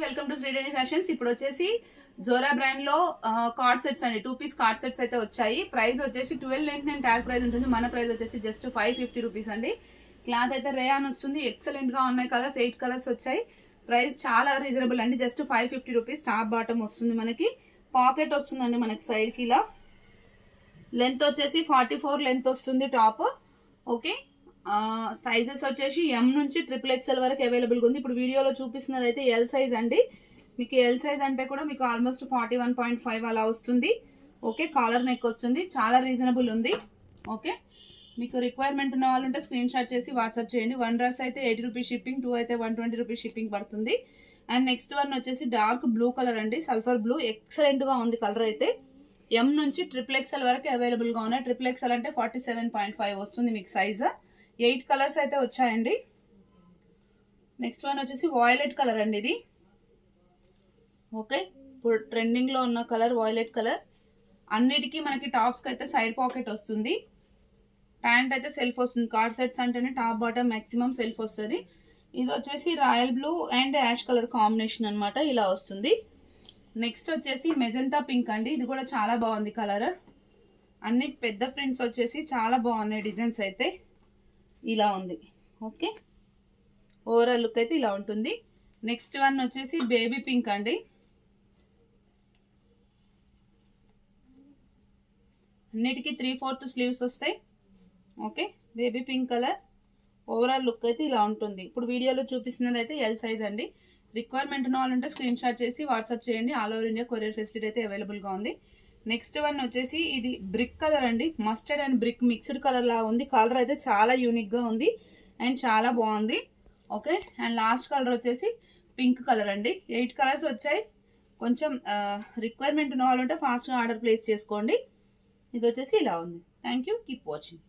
Welcome to Sridevi fashions. ఇప్పుడు వచ్చేసి Zora brand లో కార్డ్ సెట్స్ అండి, 2 పీస్ కార్డ్ సెట్స్ అయితే వచ్చాయి. ప్రైస్ వచ్చేసి 1299 ట్యాగ్ ప్రైస్ ఉంటుంది. మన ప్రైస్ వచ్చేసి జస్ట్ 550 రూపీస్ అండి. క్లాత్ అయితే రేయాన్ వస్తుంది. ఎక్సలెంట్ గా ఉన్నాయి కలర్స్, 8 కలర్స్ వచ్చాయి. ప్రైస్ చాలా రీజనబుల్ అండి, జస్ట్ 550 రూపీస్. టాప్ బాటమ్ వస్తుంది, మనకి పాకెట్ వస్తుందండి మనకి సైడ్ కి ఇలా. లెంత్ వచ్చేసి 44 లెంత్ వస్తుంది టాప్. ఓకే, సైజెస్ వచ్చేసి ఎం నుంచి XXL వరకు అవైలబుల్ గా ఉంది. ఇప్పుడు వీడియోలో చూపిస్తున్నది అయితే ఎల్ సైజ్ అండి. మీకు ఎల్ సైజ్ అంటే కూడా మీకు ఆల్మోస్ట్ 41.5 అలా వస్తుంది. ఓకే, కాలర్ నెక్ వస్తుంది, చాలా రీజనబుల్ ఉంది. ఓకే, మీకు రిక్వైర్మెంట్ ఉన్న వాళ్ళు ఉంటే స్క్రీన్ షాట్ చేసి వాట్సాప్ చేయండి. 1 డ్రెస్ అయితే 80 రూపీస్ షిప్పింగ్, 2 అయితే 120 రూపీస్ షిప్పింగ్ పడుతుంది. అండ్ నెక్స్ట్ వన్ వచ్చేసి డార్క్ బ్లూ కలర్ అండి, సల్ఫర్ బ్లూ. ఎక్సలెంట్ గా ఉంది కలర్ అయితే. ఎం నుంచి XXL వరకు అవైలబుల్ గా ఉన్నాయి. XXL అంటే 47.5 వస్తుంది మీకు సైజ్. 8 కలర్స్ అయితే వచ్చాయండి. నెక్స్ట్ వన్ వచ్చేసి వాయిలెట్ కలర్ అండి ఇది. ఓకే, ఇప్పుడు ట్రెండింగ్ లో ఉన్న కలర్ వాయిలెట్ కలర్. అన్నిటికీ మనకి టాప్స్ కి అయితే సైడ్ పాకెట్ వస్తుంది. ప్యాంట్ అయితే సెల్ఫ్ వస్తుంది. కార్డ్ సెట్స్ అంటేనే టాప్ బాటమ్ మాక్సిమం సెల్ఫ్ వస్తుంది. ఇది వచ్చేసి royal blue and ash colour combination అనమాట, ఇలా వస్తుంది. నెక్స్ట్ వచ్చేసి మెజంతా పింక్ అండి, ఇది కూడా చాలా బాగుంది కలర్. అన్ని పెద్ద ప్రింట్స్ వచ్చేసి చాలా బాగున్నాయి, డిజైన్స్ అయితే ఇలా ఉంది. ఓకే, ఓవరాల్ లుక్ అయితే ఇలా ఉంటుంది. నెక్స్ట్ వన్ వచ్చేసి బేబీ పింక్ అండి. అన్నిటికీ 3/4 స్లీవ్స్ వస్తాయి. Okay, baby pink colour. Overall look అయితే ఇలా ఉంటుంది. ఇప్పుడు వీడియోలో చూపిస్తున్నది అయితే ఎల్ సైజ్ అండి. రిక్వైర్మెంట్ ఉన్న వాళ్ళు ఉంటే స్క్రీన్ షాట్ చేసి వాట్సాప్ చేయండి. All over India courier facility అయితే అవైలబుల్గా ఉంది. నెక్స్ట్ వన్ వచ్చేసి ఇది బ్రిక్ కలర్ అండి. Mustard and brick mixed colour లా ఉంది. కలర్ అయితే చాలా యూనిక్ గా ఉంది అండ్ చాలా బాగుంది. ఓకే, అండ్ లాస్ట్ కలర్ వచ్చేసి పింక్ కలర్ అండి. 8 కలర్స్ వచ్చాయి. కొంచెం రిక్వైర్మెంట్ ఉన్న వాళ్ళు ఉంటే ఫాస్ట్గా ఆర్డర్ ప్లేస్ చేసుకోండి. ఇది వచ్చేసి ఇలా ఉంది. Thank you, keep watching.